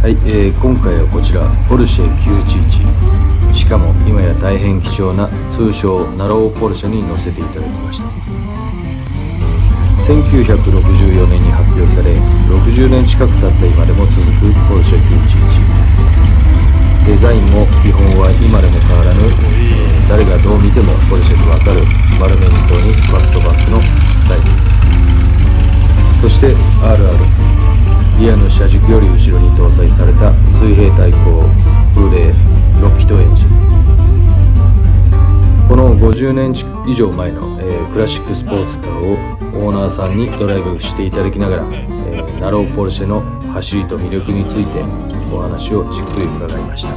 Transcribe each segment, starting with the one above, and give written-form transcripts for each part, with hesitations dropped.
はい、今回はこちらポルシェ911、しかも今や大変貴重な通称ナローポルシェに乗せていただきました。1964年に発表され60年近く経った今でも続くポルシェ911。デザインも基本は今でも変わらぬ、誰がどう見てもポルシェとわかる丸メニトにファストバックのスタイル、そして RR、リアの車軸より後ろに搭載された水平対向風冷6気筒エンジン。この50年以上前の、クラシックスポーツカーをオーナーさんにドライブしていただきながら、ナローポルシェの走りと魅力についてお話をじっくり伺いました。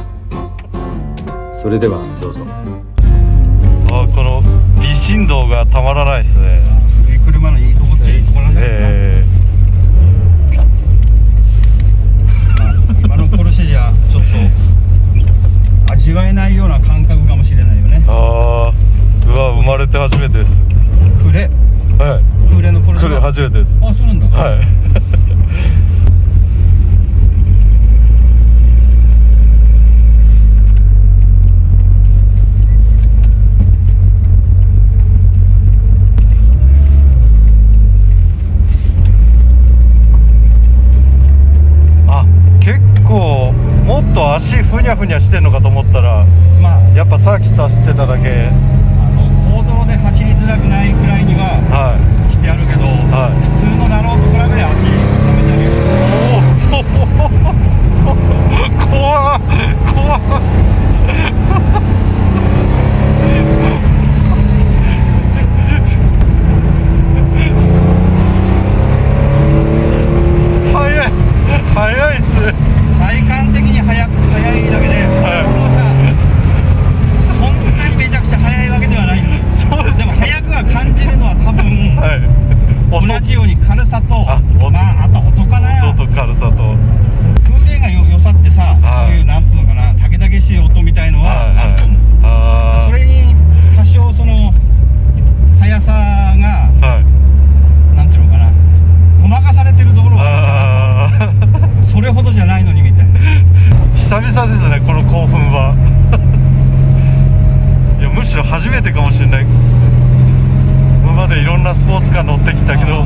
それではどうぞ。この微振動がたまらないですね。車のいいとこっていいところなんだよな。今のポルシェじゃちょっと味わえないような感覚かもしれないよね。うわ、生まれて初めてです。クレ、はい、クレのポルシェクレ初めてです。あ、そうなんだ。はい。もっと足ふにゃふにゃしてんのかと思ったら、まあやっぱサーキット走ってただけ。公道で走りづらくないくらいにはしてあるけど、普通のナローと比べて足ダメじゃねえよ。怖っ怖っ。速いっすね。体感的に速いだけで、このさ、そんなにめちゃくちゃ速いわけではない。そうです。でも速くは感じるのは多分、同じように軽さと、あと音かな。音と軽さと風景が良さってさ、こういうなんつうのかな、たけたけしい音みたいのはあると思う。それに多少その速さが、なんていうのかな、ごまかされてるところがある。それほどじゃないのにみたいな。久々ですね、この興奮は。いや、むしろ初めてかもしれない。今までいろんなスポーツカー乗ってきたけど、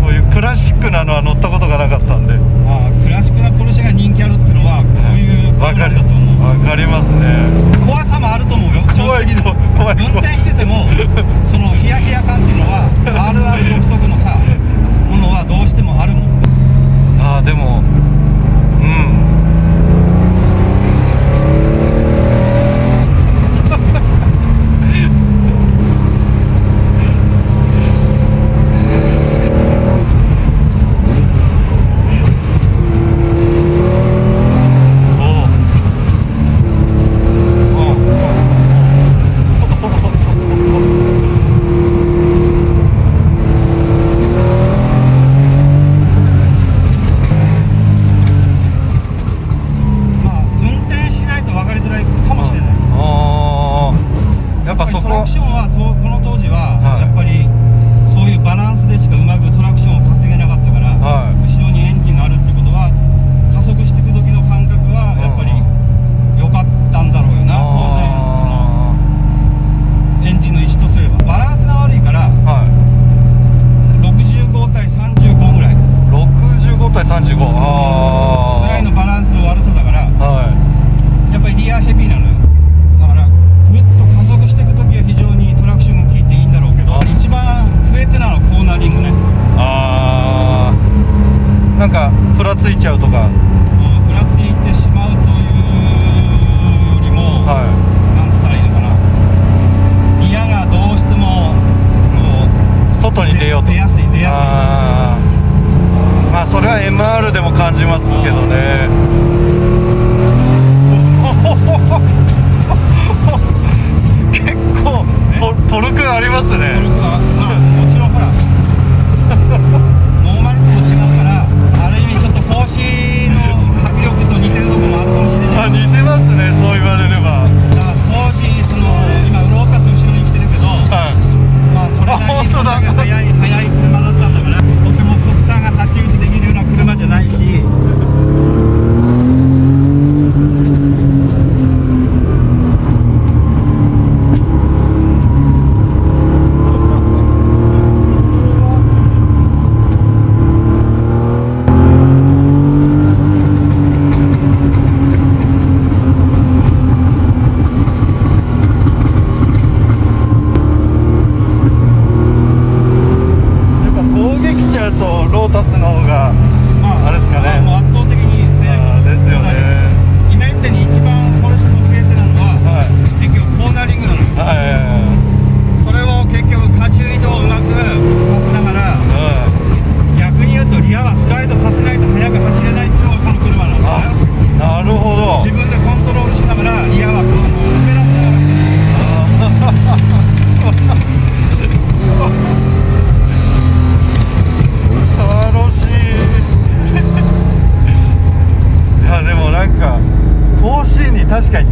こういうクラシックなのは乗ったことがなかったんで。クラシックなポルシェが人気あるっていうのはこういうことなんだと思う。わかりますね。怖さもあると思うよ。怖いと怖い。運転しててもそのヒヤヒヤ感っていうのは RR 独特のさものはどうしてもあるもん。でもふらついちゃうとか、ふらついてしまうというよりも、なんつったらいいのかな、ギアがどうしても外に出ようと出やすい。まあそれは MR でも感じますけどね。結構トルクありますね。トルクはもちろんほらノーマルとも違うから、ある意味ちょっと格子の迫力と似てるところもあるかもしれない。似てますね、そう言われれば。当時今ウローカス後ろに来てるけど、まあそれなりに速い車だったんだから、とても国産が太刀打ちできるような車じゃないし。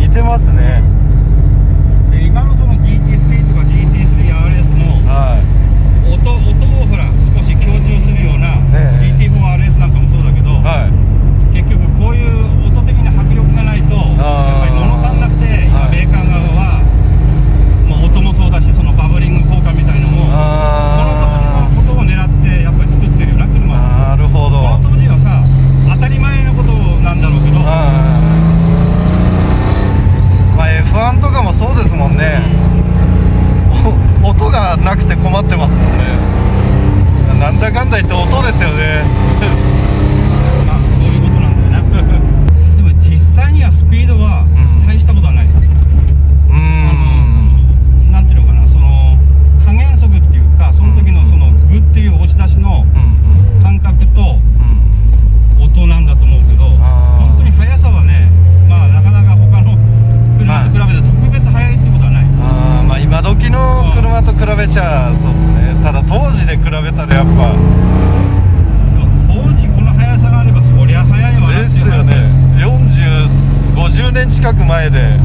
似てますね。で今のその GT3 とか GT3RS もはい音をほら少し強調するような、GT4RS なんかもそうだけど、はい結局こういう音的な迫力がないとやっぱり物足んなくて、今メーカー側は、まあ、音もそうだしそのバブリング効果みたいのもこの当時のことを狙ってやっぱり作ってるよな車は。なるほど。この当時はさ当たり前のことなんだろうけど、まあ F1 とかもそうですもんね。音がなくて困ってますもんね。なんだかんだ言って音ですよね。まあそういうことなんだよな。でも実際にはスピードは大したことはない。なんていうのかな、その加減速っていうかその時のそのグっていう押し出しの感覚と音なんだと思うけど、本当に速さはね、まあなかなか他の車と比べて特別速いってことはない。まあ今時の車と比べちゃそうですね。ただ当時で比べたらやっぱ当時この速さがあればそりゃ速いわなっていう話ですよね。50年近く前で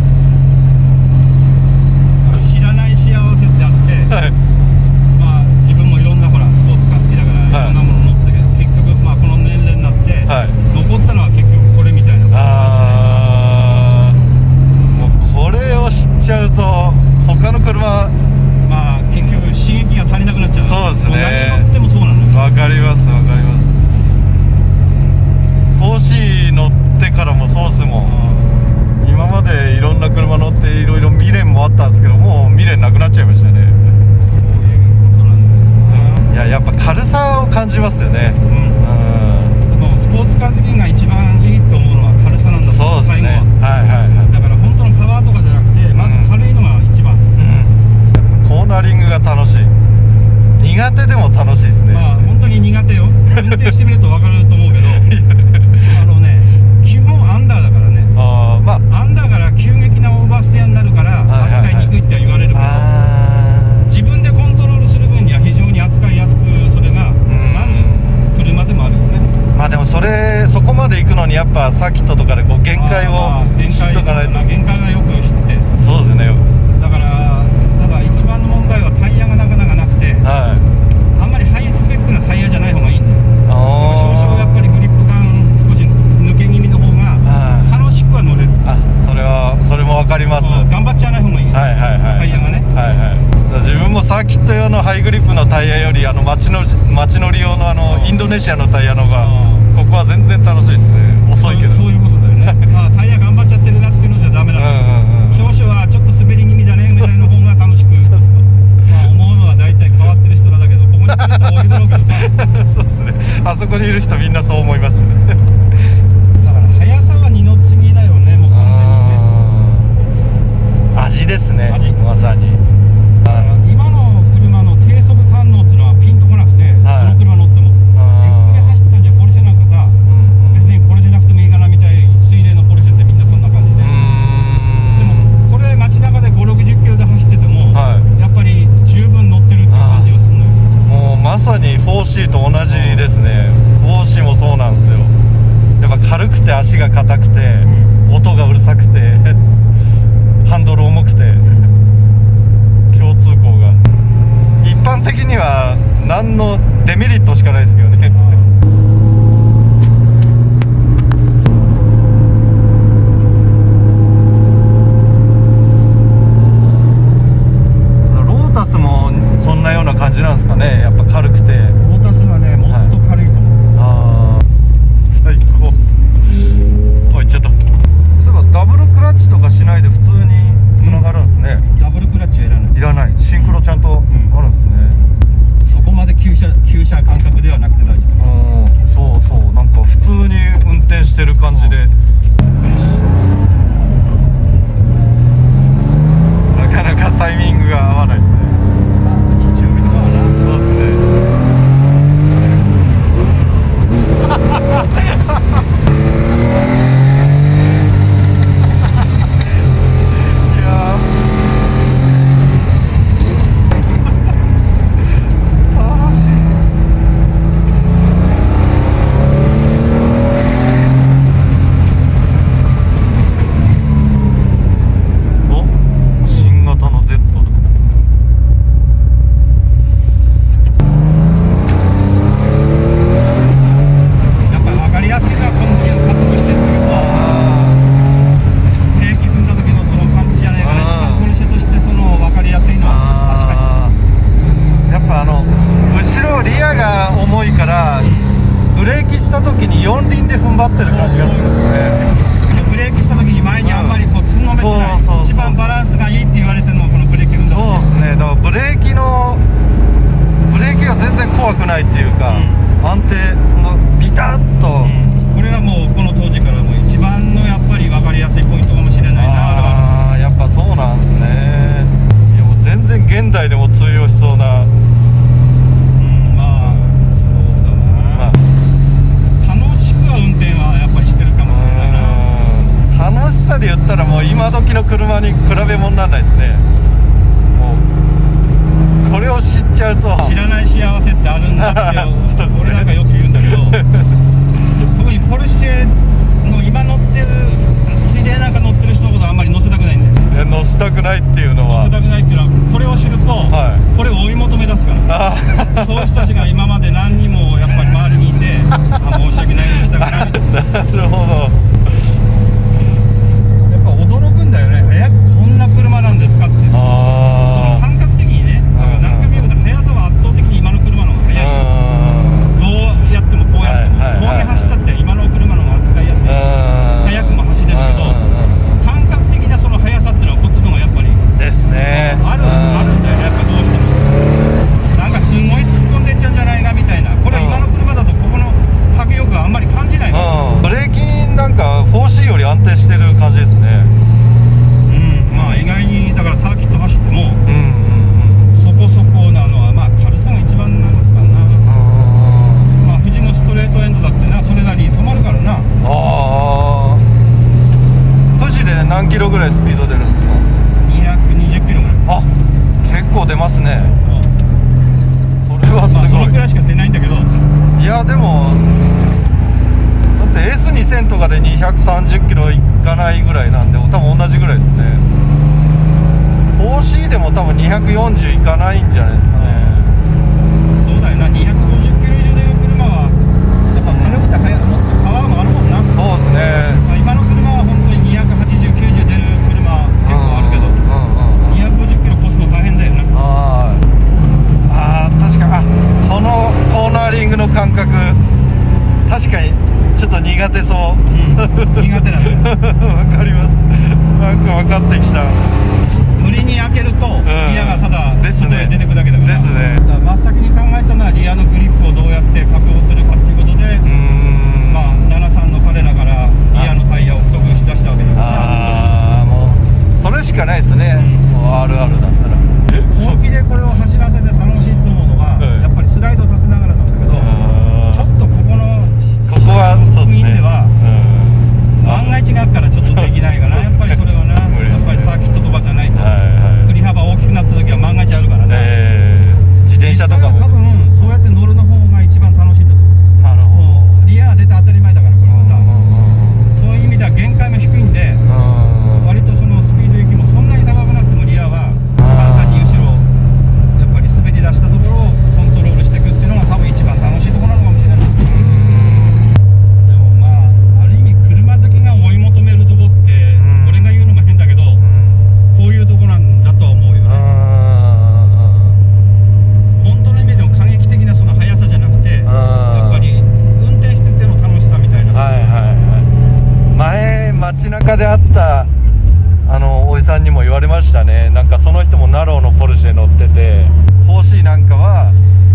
知らない幸せってあって、はいまあ自分もいろんなほらスポーツカー好きだからいろんなもの乗ったけど、結局まあこの年齢になって、はい残ったのは結局これみたいな感もうこれを知っちゃうと他の車じで、まあ結局刺激が足りなくなっちゃう。そうですね。もう何乗ってもそうなのよ。わかりますわかります。4C 乗ってからもそうっすもん。今までいろんな車乗っていろいろ未練もあったんですけど、もう未練なくなっちゃいましたね。そういうことなんだよな。いややっぱ軽さを感じますよね。もうスポーツカー好きが一番いいと思うのは軽さなんだと思う。そうですね。はいはいはい。だから本当のパワーとかじゃなくて、まず軽いのが一番。コーナリングが楽しい。苦手でも楽しいですね。まあ本当に苦手よ。運転してみると分かると思うけど、基本アンダーだからね。まあアンダーから急激なオーバーステアになるから扱いにくいっては言われるけど、自分でコントロールする分には非常に扱いやすくそれがなる車でもあるよね。まあでもそこまで行くのにやっぱサーキットとかでこう限界を知っとかないと。限界はよく知って。そうですね。だからただ一番の問題はタイヤがなかなかなくて、はい。あんまりハイスペックなタイヤじゃない方がいいんだよ。少々やっぱりグリップ感少し抜け気味の方が楽しくは乗れる。それもわかります。頑張っちゃわない方がいい。はいはいはい。タイヤがね。はいはい。自分もサーキット用のハイグリップのタイヤより街乗り用のインドネシアのタイヤの方がここは全然楽しいですね。遅いけど。そういうことだよね。タイヤ頑張っちゃってるなっていうのじゃダメだ。少々はちょっと滑り気味だねみたいな方が楽しく。思うのは大体変わってる人らだけど、ここに来る人多いだろうけどさ。そうですね。あそこにいる人みんなそう思いますね。だから速さは二の次だよね、もう完全にね。味ですね。味まさに。今の車の低速感能っていうのはピンとこなくて、この車乗ってもゆっくり走ってたんじゃポルシェなんかさ、別にこれじゃなくてもいいかなみたい。水冷のポルシェってみんなそんな感じで。でもこれ街中で5、60キロで走ってても、やっぱり十分乗ってるっていう感じがするのよ。もうまさに 4C と同じですね。4C もそうなんですよ。やっぱ軽くて足が硬くて、音がうるさくてハンドル重くて共通項が一般的には何のデメリットしかないですけどね。ロータスもこんなような感じなんですかね。やっぱ軽くて。ロータスはね、もっと軽いと思う。最高。おいちょっと。そういえばダブルクラッチとかしないで普通に繋がるんですね。ダブルクラッチはいらない。いらない。シンクロちゃんとあるんですね。そこまで急車感覚ではなくて大丈夫。そうそう、なんか普通に運転してる感じで。なかなかタイミングが合わないですね。一応見とかはな。そうですね。やつですね。ブレーキした時に前にあんまりこうつんのめってない、そう一番バランスがいいって言われてるのがこのブレーキ運動。そうですね。だからブレーキが全然怖くないっていうか、安定のビタッと、これはもうこの当時からもう一番のやっぱり分かりやすいポイントかもしれないな。ああ、やっぱそうなんですね。いやもう全然現代でも通用しそうな。まあそうだな、楽しくは運転はやっぱりしてるかもしれないな。楽しさで言ったらもう今時の車に比べ物にならないですね。もうこれを知っちゃうと知らない幸せってあるんだってそうですね、俺なんかよく言うんだけど特にポルシェの今乗ってるついでなんか乗ってる人のことあんまり乗せたくないんだよね。いや乗せたくないっていうのは乗せたくないっていうのはこれを知ると、これを追い求め出すからそういう人たちが今まで何人もやっぱり周りにいて申し訳ないようにしたからなるほど。やっぱ驚くんだよね。こんな車なんですかって。感覚的にね、だから何回も言うけど速さは圧倒的に今の車の方が速い。どうやってもこうやっても峠走ったって今の車の方が扱いやすい。速くも走れるけど感覚的なその速さっていうのはこっちの方がやっぱりですね。あるんだよね。やっぱどうしてもなんかすごい突っ込んでっちゃうんじゃないかみたいな。これ今の車だとここの迫力はあんまり感じないから、ブレーキなんか 4C より安定してる感じですね。まあ意外にだからサーキット走ってもそこそこなのはまあ軽さが一番なのかな。まあ富士のストレートエンドだってなそれなりに止まるからな。富士で何キロぐらいスピード出るんですか？220キロぐらい。あ、結構出ますね。それはすごい。まあそのくらいしか出ないんだけど。いやでもだって S2000 とかで230キロいかないぐらいなんで多分同じぐらいですね。 4C でも多分240いかないんじゃないですかね。そうだよな。250キロ以上出る車はやっぱ軽くてもっとパワーもあるもんな。そうですね。まあ今の車は本当に280、90出る車結構あるけど250キロ越すの大変だよな。確かこのコーナーリングの感覚確かにちょっと苦手そう、苦手なんだよわかります。なんか分かってきた。無理に開けるとリアがただ外へ出てくだけだから。ですね。だから真っ先に考えたのはリアのグリップをどうやって確保するかっていうことで、まあ73の彼らからリアのタイヤを太くしだしたわけだからもうそれしかないですね、もう RR だったら。本気でこれを走らせて楽しいと思うのは、やっぱりスライドさせながらなんだけど、ちょっとここはそうですね。では万が一があるからちょっとできないかな。やっぱりそれはな、やっぱりサーキットとかじゃないと振り幅大きくなった時は万が一あるからね。自転車とかも多分そうやって乗るの方が一番楽しいんだと思う。なるほど。リア出て当たり前だからこれはさ、そういう意味では限界も低いんで、割とそのスピード域もそんなに高くなくてもリアは簡単に後ろやっぱり滑り出したところをコントロールしていくっていうのが多分一番楽しいところなのかもしれない。でもまあある意味車好きが追い求めるとこって俺が言うのも変だけどこういうとこなんだとは思うよね。本当の意味でも過激的なその速さじゃなくてやっぱり運転してての楽しさみたいな。前街中で会ったおじさんにも言われましたね。なんかその人もナローのポルシェ乗ってて 4C なんかは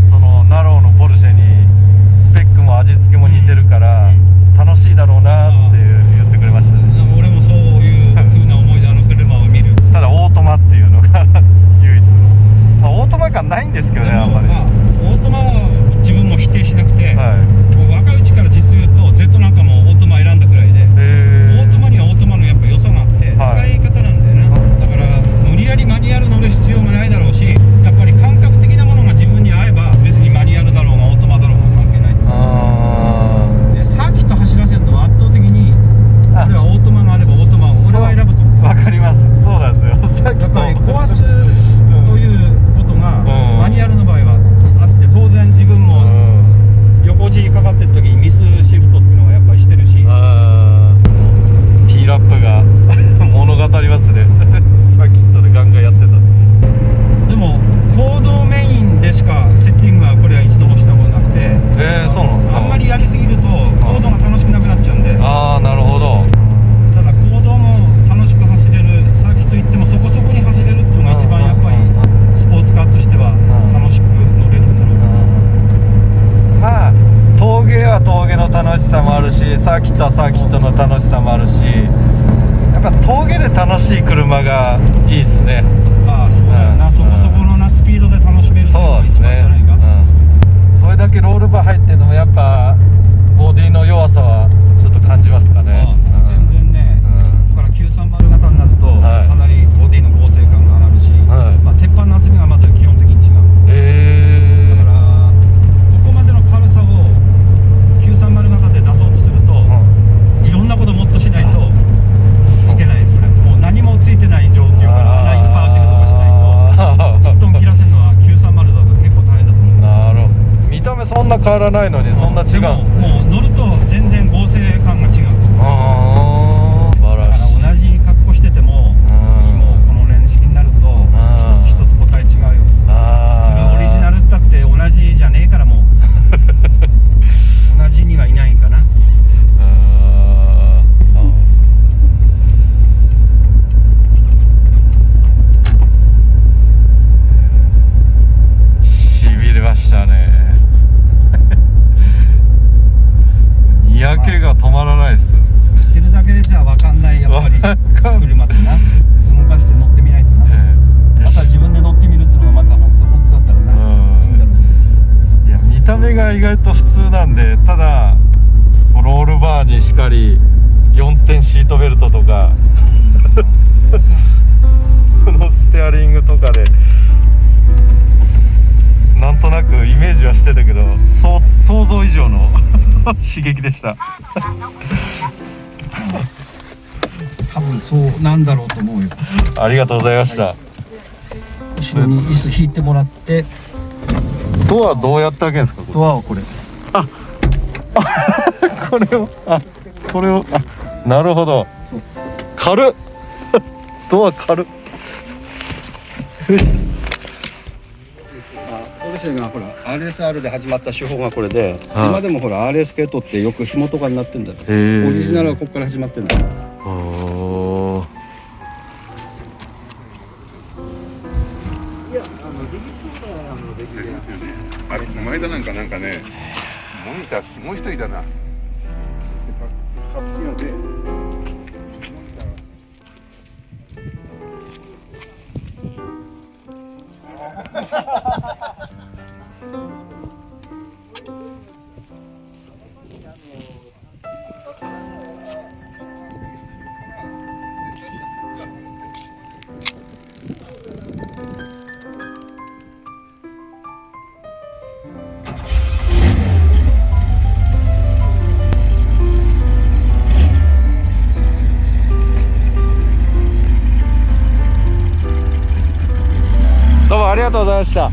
そのナローのポルシェにスペックも味付けも似てるから楽しいだろうなって言ってくれましたね。俺もそういう風な思いで車を見るただオートマっていうのが唯一の、オートマ感ないんですけどね。あんまりオートマは自分も否定しなくて、若いうちから実言うと Z なんかもオートマ選んだくらいで、オートマにはオートマのやっぱ良さがあって使い方なんだよな。だから無理やりマニュアル乗る必要もないだろうし、やっぱり感覚的なものが自分に合えば別にマニュアルだろうがオートマだろうが関係ない。でサーキット走らせると圧倒的に楽しさもあるし、やっぱ峠で楽しい車がいいですね。ああ、そうだよな、うんそこそこのなスピードで楽しめるっていうのそうですが一番じゃないか。ね、それだけロールバー入ってるのもやっぱボディの弱さはちょっと感じますかね。全然ね、ここから930型になると、はいかなりボディの剛性感が上がるし、はいまあ、鉄板の厚みがまず基本的に違う。だからここまでの軽さを930型で出そうとすると、いろんなこともっとしないといけないです。もう何もついてない状況からラインパーティングとかしないと1トン切らせるのは930だと結構大変だと思う。なるほど。見た目そんな変わらないのにそんな違うんですね。もう乗ると全然合成感が違うんです。ああ、素晴だからしい。ら同じ格好してても、もうこの年式になると一つ一つ個体違うよ。それオリジナルったって同じじゃねえから、もう同じにはいないかな。しびれましたね。にやけが止まらないです。言ってるだけでじゃ分かんない、やっぱり車ってな、動かして乗ってみないとな。また自分で乗ってみるっていうのがまた本当だったらな、いいんだろうね。いや、見た目が意外と普通なんで、ただロールバーにしかり4点シートベルトとかこのステアリングとかでなんとなくイメージはしてたけど、想像以上の刺激でした。多分そうなんだろうと思うよ。ありがとうございました。後ろに椅子引いてもらって、ドアどうやって開けるんですか？ドアをこれこれをなるほど。軽っドア軽っ。ポルシェがほら RSR で始まった手法がこれで、はい、今でもほら RS 系統ってよく紐とかになってんだよ。オリジナルはここから始まってんだよ。あれこの間なんかね、モニターすごい人いたな。さっきので。どうもありがとうございました。